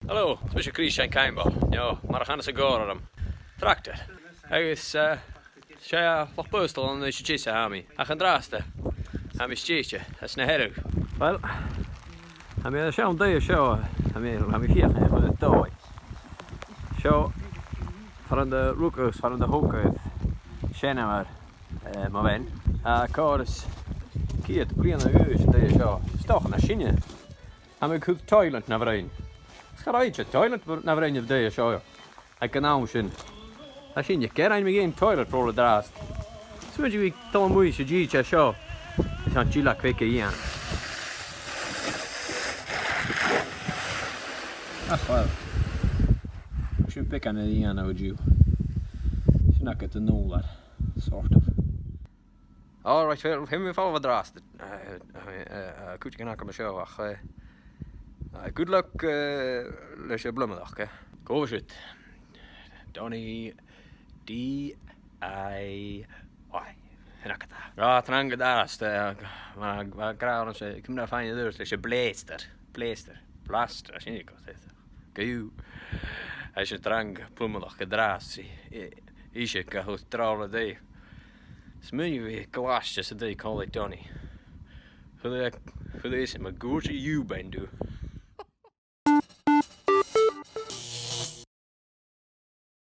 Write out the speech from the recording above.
Hallo, het is Christian Keinbal. Ja, maar we gaan eens gaan hem. Tractor. Hij is, wat postel en is je tjisse aan mij. Hij gaat draasten. Hij is tjisse, dat is een herug. Wel, hij is zo'n deze show. Hij is hier van de tooi. Zo, van de roekers, van de hoekers. Kennen we, maar wen. Kades, kiet, kleine huis, deze show. Stoch naar China. Hij is goed Thailand naar beneden. Schrijtje, toilet naar beneden op deze show. Ik kan nou zien. Als je in je keer een geen toilet rollen draast. Zo moet je toch mooi je jeetje show. Is aan chilla kwikke hier. Ach wel. Ik zou pikken naar die aan nou je. Snack het de nul daar. Sort of. Alright, we hebben wel wat draast. Goed je kan show. Good luck, lesje blummedag, hè. Kom eens uit. Donnie D.I.Y. En ik het daar. Ja, trange daast. Maar krijgen ze, ik kom daar van je deur. Het is een pleister. Plaster, als je niet kan zeggen. Kijk, als je trange blummedag gedraast. Is je kan goed trouwen die. Smun je weer klasjes die kan ik Donnie. Voor deze, maar goed je ben doen.